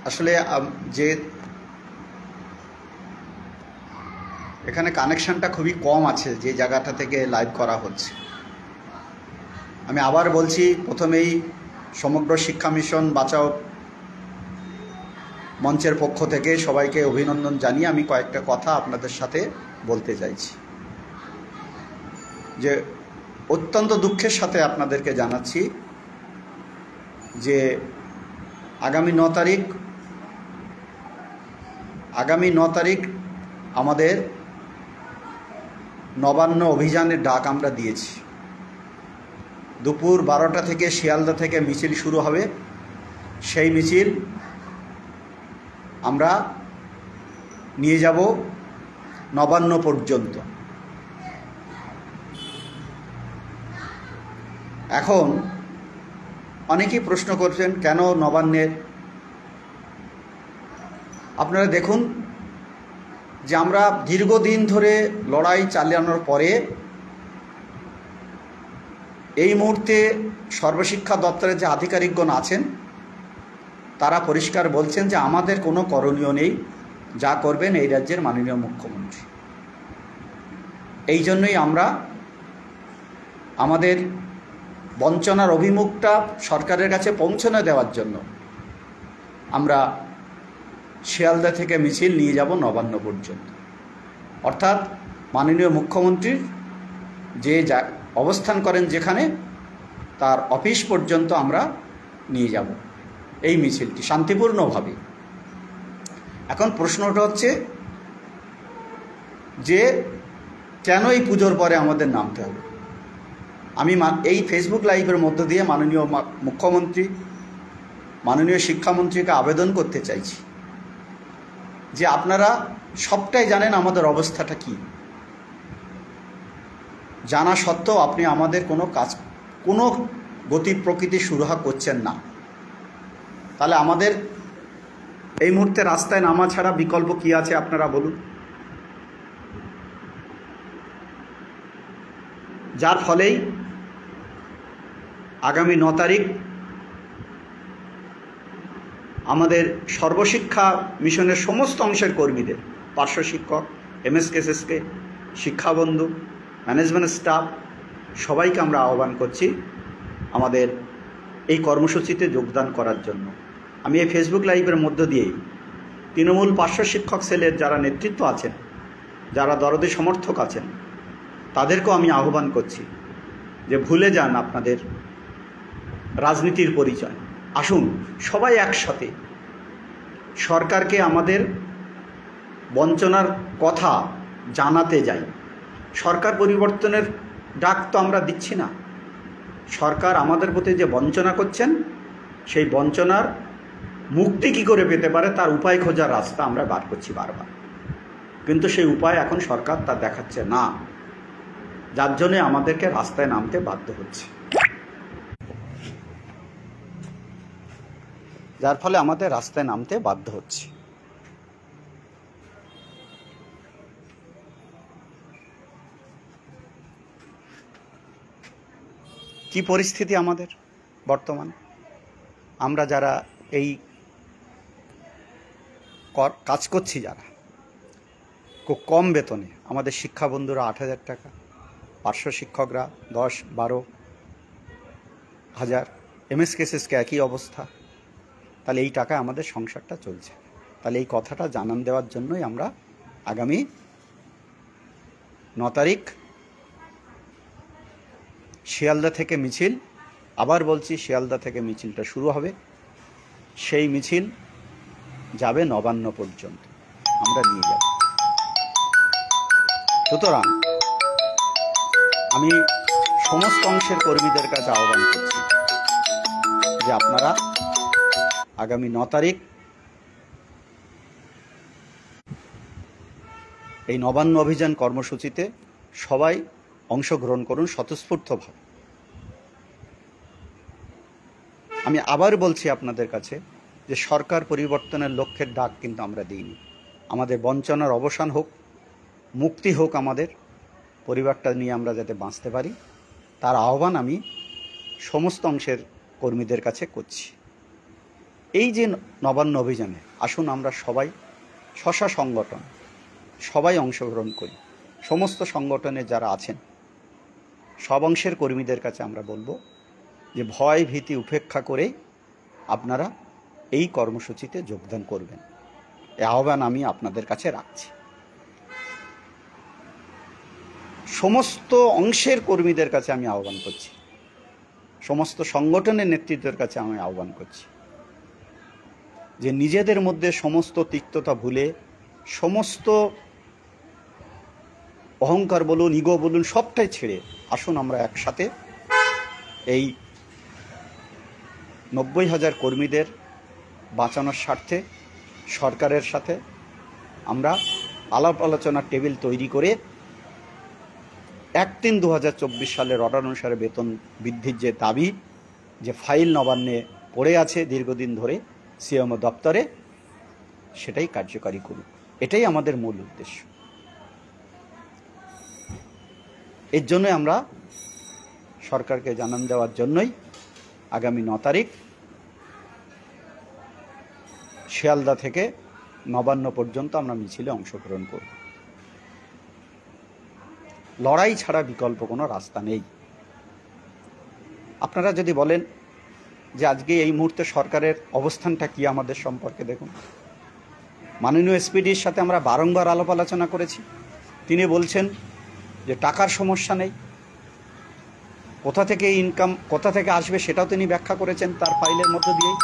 আসলে যে এখানে কানেকশনটা খুবই কম আছে যে জায়গাটা থেকে লাইভ করা হচ্ছে। আমি আবার বলছি, প্রথমেই সমগ্র শিক্ষা মিশন বাঁচাও মঞ্চের পক্ষ থেকে সবাইকে অভিনন্দন জানিয়ে আমি কয়েকটা কথা আপনাদের সাথে বলতে চাইছি। যে অত্যন্ত দুঃখের সাথে আপনাদেরকে জানাচ্ছি যে আগামী 9 তারিখ আমাদের নবান্ন অভিযানের ডাক আমরা দিয়েছি। দুপুর 12টা থেকে শিয়ালদা থেকে মিছিল শুরু হবে। সেই মিছিল আমরা নিয়ে যাব নবান্ন পর্যন্ত। এখন অনেকেই প্রশ্ন করছেন কেন নবান্নের। আপনারা দেখুন যে আমরা দীর্ঘদিন ধরে লড়াই চালানোর পরে এই মুহূর্তে সর্বশিক্ষা দপ্তরের যে আধিকারিকগণ আছেন তারা পরিষ্কার বলছেন যে আমাদের কোনো করণীয় নেই, যা করবেন এই রাজ্যের মাননীয় মুখ্যমন্ত্রী। এই জন্যই আমরা আমাদের বঞ্চনার অভিমুখটা সরকারের কাছে পৌঁছানো দেওয়ার জন্য আমরা শিয়ালদা থেকে মিছিল নিয়ে যাব নবান্ন পর্যন্ত। অর্থাৎ মাননীয় মুখ্যমন্ত্রীর যে অবস্থান করেন যেখানে তার অফিস পর্যন্ত আমরা নিয়ে যাব এই মিছিলটি শান্তিপূর্ণভাবে। এখন প্রশ্নটা হচ্ছে যে কেন এই পুজোর পরে আমাদের নামতে হবে। আমি এই ফেসবুক লাইভের মধ্য দিয়ে মাননীয় মুখ্যমন্ত্রী, মাননীয় শিক্ষামন্ত্রীকে আবেদন করতে চাইছি যে আপনারা সবটাই জানেন আমাদের অবস্থাটা কি, জানা সত্ত্বেও আপনি আমাদের কোনো গতি প্রকৃতি সুরাহা করছেন না। তাহলে আমাদের এই মুহূর্তে রাস্তায় নামা ছাড়া বিকল্প কি আছে আপনারা বলুন। যার ফলেই আগামী 9 তারিখ আমাদের সর্বশিক্ষা মিশনের সমস্ত অংশের কর্মীদের, পার্শ্ব শিক্ষক, এমএসকেএসএসকে, শিক্ষাবন্ধু, ম্যানেজমেন্ট স্টাফ সবাইকে আমরা আহ্বান করছি আমাদের এই কর্মসূচিতে যোগদান করার জন্য। আমি এই ফেসবুক লাইভের মধ্য দিয়েই তৃণমূল পার্শ্ব শিক্ষক সেলের যারা নেতৃত্ব আছেন, যারা দরদি সমর্থক আছেন, তাদেরকেও আমি আহ্বান করছি যে ভুলে যান আপনাদের রাজনীতির পরিচয়। আসুন সবাই একসাথে সরকারকে আমাদের বঞ্চনার কথা জানাতে যাই। সরকার পরিবর্তনের ডাক তো আমরা দিচ্ছি না, সরকার আমাদের প্রতি যে বঞ্চনা করছেন সেই বঞ্চনার মুক্তি কী করে পেতে পারে তার উপায় খোঁজার রাস্তা আমরা বার করছি বারবার, কিন্তু সেই উপায় এখন সরকার তা দেখাচ্ছে না, যার জন্যে আমাদেরকে রাস্তায় নামতে বাধ্য হচ্ছে। যার ফলে আমাদের রাস্তায় নামতে বাধ্য হচ্ছে। কি পরিস্থিতি আমাদের বর্তমান, আমরা যারা এই কাজ করছি, যারা খুব কম বেতনে, আমাদের শিক্ষা বন্ধুরা 8,000 টাকা, পার্শ্ব শিক্ষকরা 10-12 হাজার, এমএসকেএসএসকে একই অবস্থা। তাহলে এই টাকায় আমাদের সংসারটা চলছে। তাহলে এই কথাটা জানান দেওয়ার জন্যই আমরা আগামী 9 তারিখ শিয়ালদা থেকে মিছিল, আবার বলছি শিয়ালদা থেকে মিছিলটা শুরু হবে। সেই মিছিল যাবে নবান্ন পর্যন্ত, আমরা নিয়ে যাব। সুতরাং আমি সমস্ত অংশের কর্মীদের কাছে আহ্বান করছি যে আপনারা আগামী 9 তারিখ এই নবান্ন অভিযান কর্মসূচিতে সবাই অংশগ্রহণ করুন স্বতঃস্ফূর্তভাবে। আমি আবার বলছি আপনাদের কাছে যে সরকার পরিবর্তনের লক্ষ্যের ডাক কিন্তু আমরা দিইনি। আমাদের বঞ্চনার অবসান হোক, মুক্তি হোক, আমাদের পরিবারটা নিয়ে আমরা যাতে বাঁচতে পারি, তার আহ্বান আমি সমস্ত অংশের কর্মীদের কাছে করছি। এই যে নবান্ন অভিযানে আসুন আমরা সবাই স্ব সংগঠন সবাই অংশগ্রহণ করি। সমস্ত সংগঠনে যারা আছেন সব অংশের কর্মীদের কাছে আমরা বলবো যে ভয় ভীতি উপেক্ষা করে আপনারা এই কর্মসূচিতে যোগদান করবেন। এই আহ্বান আমি আপনাদের কাছে রাখছি। সমস্ত অংশের কর্মীদের কাছে আমি আহ্বান করছি, সমস্ত সংগঠনের নেতৃত্বের কাছে আমি আহ্বান করছি যে নিজেদের মধ্যে সমস্ত তিক্ততা ভুলে, সমস্ত অহংকার বলুন, ইগো বলুন, সবটাই ছেড়ে আসুন আমরা একসাথে এই 90,000 কর্মীদের বাঁচানোর স্বার্থে সরকারের সাথে আমরা আলাপ আলোচনার টেবিল তৈরি করে 1/3/2024 সালের অর্ডার অনুসারে বেতন বৃদ্ধির যে দাবি, যে ফাইল নবান্নে পড়ে আছে দীর্ঘদিন ধরে সিএমও দপ্তরে, সেটাই কার্যকারী করুক। এটাই আমাদের মূল উদ্দেশ্য। এর জন্যই আমরা সরকারকে জানান দেওয়ার জন্যই আগামী 9 তারিখ শিয়ালদা থেকে নবান্ন পর্যন্ত আমরা মিছিলে অংশগ্রহণ করব। লড়াই ছাড়া বিকল্প কোনো রাস্তা নেই। আপনারা যদি বলেন যে আজকে এই মুহূর্তে সরকারের অবস্থানটা কি আমাদের সম্পর্কে, দেখুন মাননীয় এসপিডির সাথে আমরা বারংবার আলাপ আলোচনা করেছি। তিনি বলছেন যে টাকার সমস্যা নেই, কোথা থেকে ইনকাম কোথা থেকে আসবে সেটাও তিনি ব্যাখ্যা করেছেন তার ফাইলের মধ্য দিয়েই,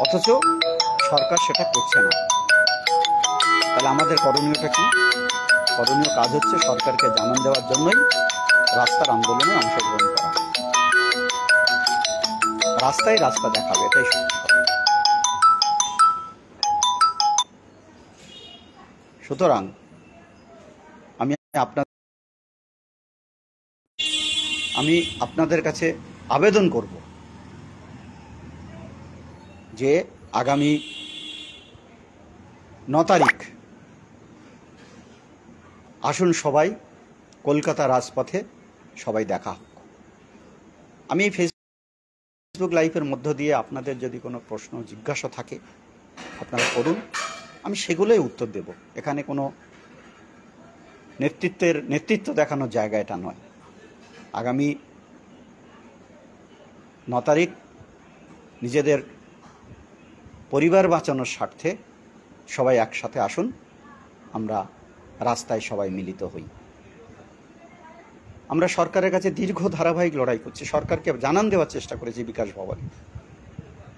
অথচ সরকার সেটা করছে না। তাহলে আমাদের করণীয়টা কি? করণীয় কাজ হচ্ছে সরকারকে জানান দেওয়ার জন্যই রাস্তার আন্দোলনে অংশগ্রহণ করা। রাস্তায় রাস্তা দেখাবে, এটাই সত্যি কথা। সুতরাং আমি আপনাদের কাছে আবেদন করব যে আগামী 9 তারিখ আসুন সবাই কলকাতা রাজপথে সবাই দেখা হোক। আমি ফেসবুক লাইভের মধ্য দিয়ে আপনাদের যদি কোনো প্রশ্ন জিজ্ঞাসা থাকে আপনারা করুন, আমি সেগুলোই উত্তর দেব। এখানে কোনো নেতৃত্ব দেখানোর জায়গা এটা নয়। আগামী 9 তারিখ নিজেদের পরিবার বাঁচানোর স্বার্থে সবাই একসাথে আসুন, আমরা রাস্তায় সবাই মিলিত হই। আমরা সরকারের কাছে দীর্ঘ ধারাবাহিক লড়াই করছি, সরকারকে জানান দেওয়ার চেষ্টা করেছি বিকাশ ভবনে।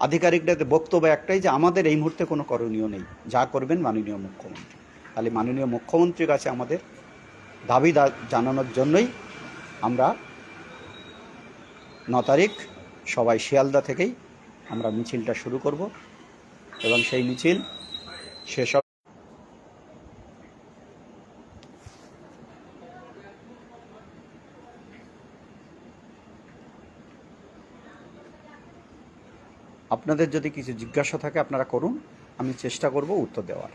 আধিকারিকদের বক্তব্য একটাই যে আমাদের এই মুহূর্তে কোনো করণীয় নেই, যা করবেন মাননীয় মুখ্যমন্ত্রী। তাহলে মাননীয় মুখ্যমন্ত্রীর কাছে আমাদের দাবি জানানোর জন্যই আমরা 9 তারিখ সবাই শিয়ালদা থেকেই আমরা মিছিলটা শুরু করব এবং সেই মিছিল শেষ হবে। আপনাদের যদি কিছু জিজ্ঞাসা থাকে আপনারা করুন, আমি চেষ্টা করব উত্তর দেওয়ার।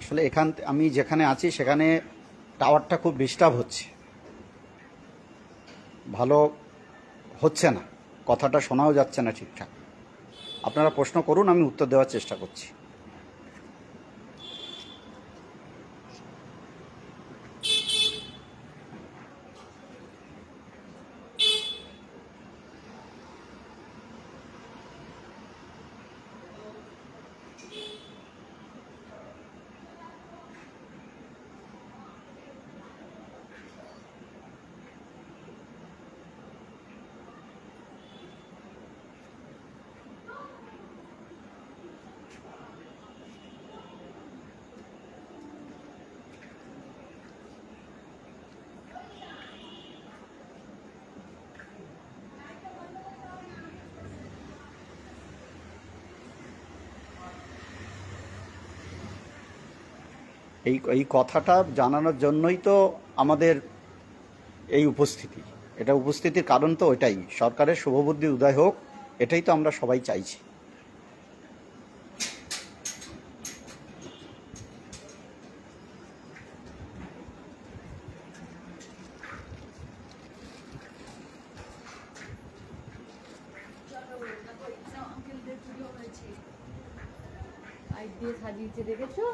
আসলে আমি যেখানে আছি সেখানে টাওয়ারটা খুব ডিস্টার্ব হচ্ছে, ভালো হচ্ছে না, কথাটা শোনাও যাচ্ছে না ঠিকঠাক। আপনারা প্রশ্ন করুন, আমি উত্তর দেওয়ার চেষ্টা করছি। এই কথাটা জানানোর জন্যই তো আমাদের এই উপস্থিতি। এটা উপস্থিতির কারণ তো ওইটাই, সরকারের শুভবুদ্ধি উদয় হোক, এটাই তো আমরা সবাই চাইছি। সাজিয়েছে দেখেছো?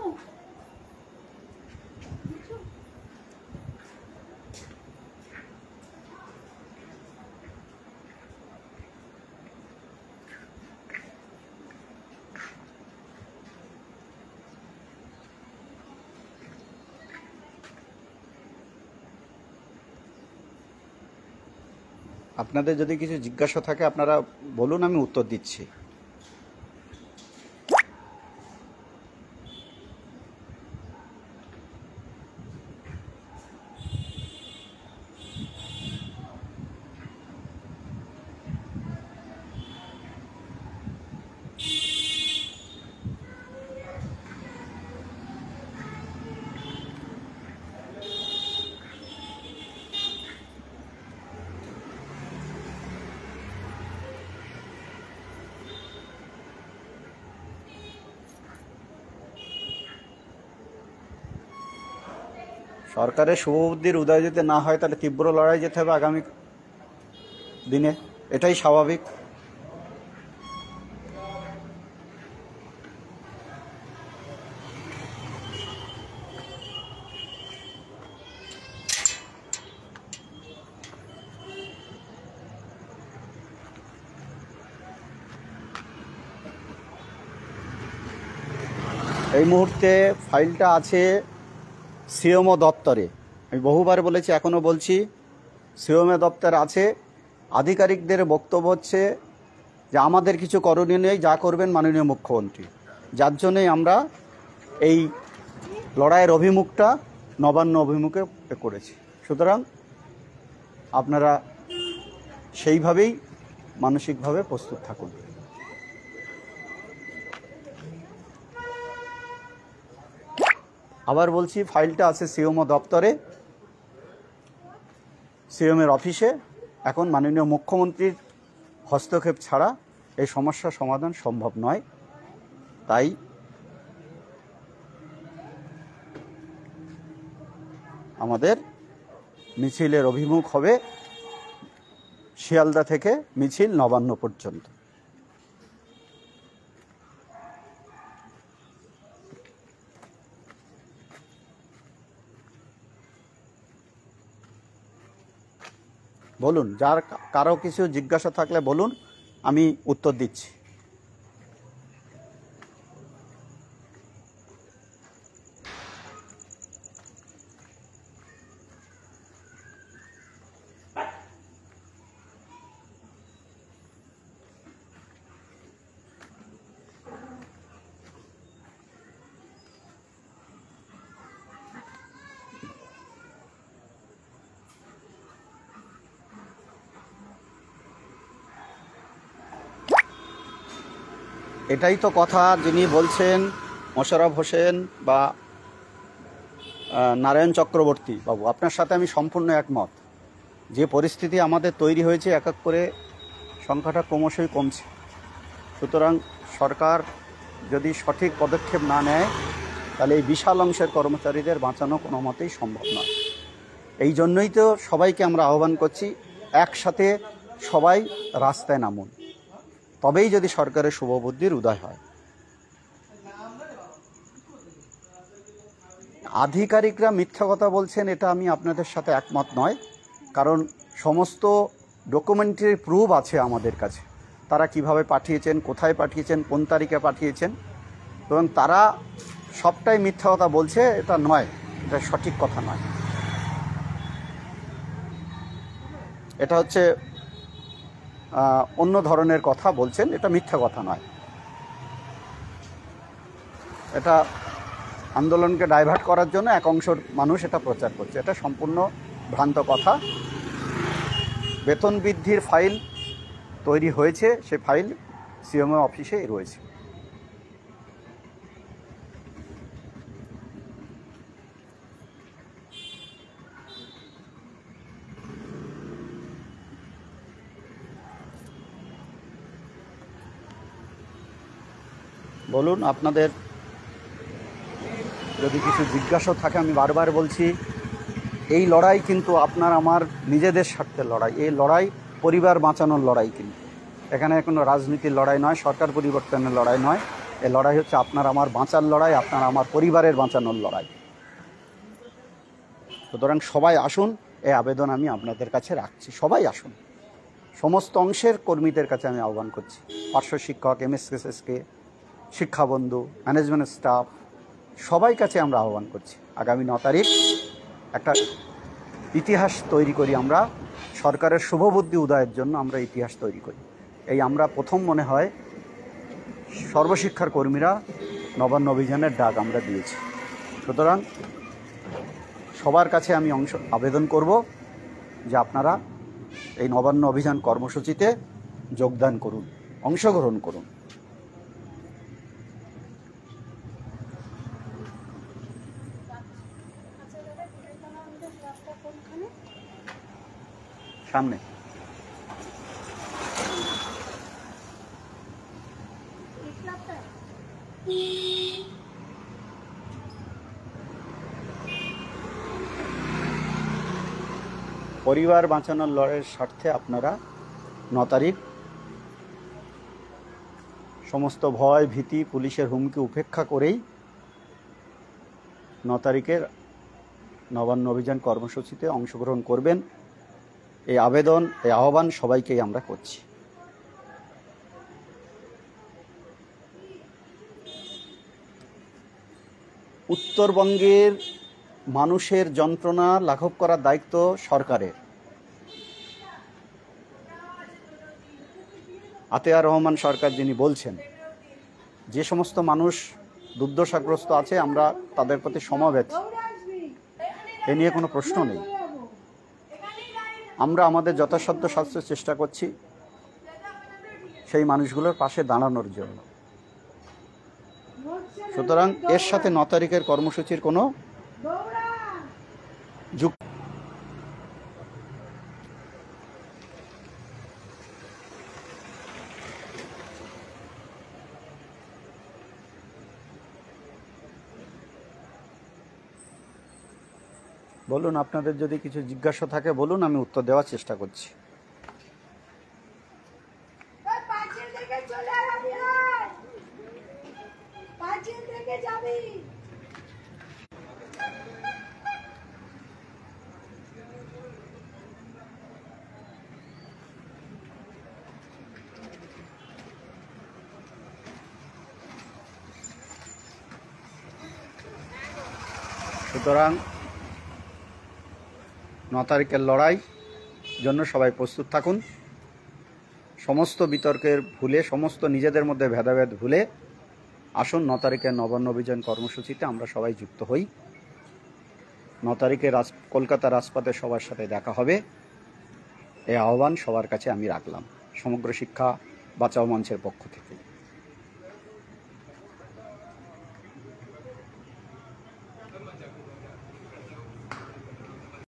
আপনাদের যদি কিছু জিজ্ঞাসা থাকে আপনারা বলুন, আমি উত্তর দিচ্ছি। সরকারের শুভবুদ্ধির উদয় যদি না হয় তাহলে তীব্র লড়াই যেতে হবে আগামী দিনে, এটাই স্বাভাবিক। এই মুহূর্তে ফাইলটা আছে সিএমও দপ্তরে। আমি বহুবার বলেছি, এখনও বলছি, সিএমও দপ্তর আছে। আধিকারিকদের বক্তব্য হচ্ছে যে আমাদের কিছু করণীয় নেই, যা করবেন মাননীয় মুখ্যমন্ত্রী। যার জন্যই আমরা এই লড়াইয়ের অভিমুখটা নবান্ন অভিমুখে করেছি। সুতরাং আপনারা সেইভাবেই মানসিকভাবে প্রস্তুত থাকুন। আবার বলছি, ফাইলটা আছে সিএমও দপ্তরে, সিএমের অফিসে। এখন মাননীয় মুখ্যমন্ত্রীর হস্তক্ষেপ ছাড়া এই সমস্যার সমাধান সম্ভব নয়। তাই আমাদের মিছিলের অভিমুখ হবে শিয়ালদা থেকে মিছিল নবান্ন পর্যন্ত। বলুন, যার কারো কিছু জিজ্ঞাসা থাকলে বলুন, আমি উত্তর দিচ্ছি। এটাই তো কথা, যিনি বলছেন মোশাররফ হোসেন বা নারায়ণ চক্রবর্তী বাবু, আপনার সাথে আমি সম্পূর্ণ একমত। যে পরিস্থিতি আমাদের তৈরি হয়েছে, এক এক করে সংখ্যাটা ক্রমশই কমছে। সুতরাং সরকার যদি সঠিক পদক্ষেপ না নেয় তাহলে এই বিশাল অংশের কর্মচারীদের বাঁচানো কোনো মতেই সম্ভব নয়। এই জন্যই তো সবাইকে আমরা আহ্বান করছি, একসাথে সবাই রাস্তায় নামুন, তবেই যদি সরকারের শুভবুদ্ধির উদয় হয়। আধিকারিকরা মিথ্যা কথা বলছেন, এটা আমি আপনাদের সাথে একমত নয়। কারণ সমস্ত ডকুমেন্টারি প্রুফ আছে আমাদের কাছে, তারা কিভাবে পাঠিয়েছেন, কোথায় পাঠিয়েছেন, কোন তারিখে পাঠিয়েছেন, এবং তারা সবটাই মিথ্যা কথা বলছে, এটা নয়, এটা সঠিক কথা নয়। এটা হচ্ছে অন্য ধরনের কথা বলছেন, এটা মিথ্যা কথা নয়। এটা আন্দোলনকে ডাইভার্ট করার জন্য এক অংশ মানুষ এটা প্রচার করছে, এটা সম্পূর্ণ ভ্রান্ত কথা। বেতন বৃদ্ধির ফাইল তৈরি হয়েছে, সে ফাইল সিএমও অফিসেই রয়েছে। বলুন, আপনাদের যদি কিছু জিজ্ঞাসা থাকে, আমি বারবার বলছি, এই লড়াই কিন্তু আপনার আমার নিজেদের স্বার্থের লড়াই। এই লড়াই পরিবার বাঁচানোর লড়াই, কিন্তু এখানে কোনো রাজনীতির লড়াই নয়, সরকার পরিবর্তনের লড়াই নয়। এই লড়াই হচ্ছে আপনার আমার বাঁচার লড়াই, আপনার আমার পরিবারের বাঁচানোর লড়াই। সুতরাং সবাই আসুন, এই আবেদন আমি আপনাদের কাছে রাখছি। সবাই আসুন, সমস্ত অংশের কর্মীদের কাছে আমি আহ্বান করছি। পার্শ্ব শিক্ষক, এমএসকেএসকে, শিক্ষাবন্ধু, ম্যানেজমেন্ট স্টাফ, সবাই কাছে আমরা আহ্বান করছি। আগামী 9 তারিখ একটা ইতিহাস তৈরি করি আমরা, সরকারের শুভবুদ্ধি উদয়ের জন্য আমরা ইতিহাস তৈরি করি। এই আমরা প্রথম মনে হয় সর্বশিক্ষার কর্মীরা নবান্ন অভিযানের ডাক আমরা দিয়েছি। সুতরাং সবার কাছে আমি আবেদন করব যে আপনারা এই নবান্ন অভিযান কর্মসূচিতে যোগদান করুন, অংশগ্রহণ করুন। সামনে পরিবার বাঁচানোর লড়াইয়ের স্বার্থে আপনারা 9 তারিখ সমস্ত ভয় ভীতি, পুলিশের হুমকি উপেক্ষা করেই 9 তারিখের নবান্ন অভিযান কর্মসূচিতে অংশগ্রহণ করবেন। এই আবেদন, এই আহ্বান সবাইকেই আমরা করছি। উত্তরবঙ্গের মানুষের যন্ত্রণা লাঘব করার দায়িত্ব সরকারের। আতেয়ার রহমান সরকার যিনি বলছেন, যে সমস্ত মানুষ দুর্দশাগ্রস্ত আছে আমরা তাদের প্রতি সমবেত, এ নিয়ে কোনো প্রশ্ন নেই। আমরা আমাদের যথাসাধ্য শাস্ত্রের চেষ্টা করছি সেই মানুষগুলোর পাশে দাঁড়ানোর জন্য। সুতরাং এর সাথে 9 তারিখের কর্মসূচির কোনো যুক্ত। বলুন, আপনাদের যদি কিছু জিজ্ঞাসা থাকে বলুন, আমি উত্তর দেওয়ার চেষ্টা করছি। সুতরাং 9 তারিখের লড়াই জন্য সবাই প্রস্তুত থাকুন। সমস্ত বিতর্কের ভুলে, সমস্ত নিজেদের মধ্যে ভেদাভেদ ভুলে আসুন 9 তারিখের নবান্ন অভিযান কর্মসূচিতে আমরা সবাই যুক্ত হই। 9 তারিখে কলকাতা রাজপথে সবার সাথে দেখা হবে, এই আহ্বান সবার কাছে আমি রাখলাম সমগ্র শিক্ষা বাঁচাও মঞ্চের পক্ষ থেকে।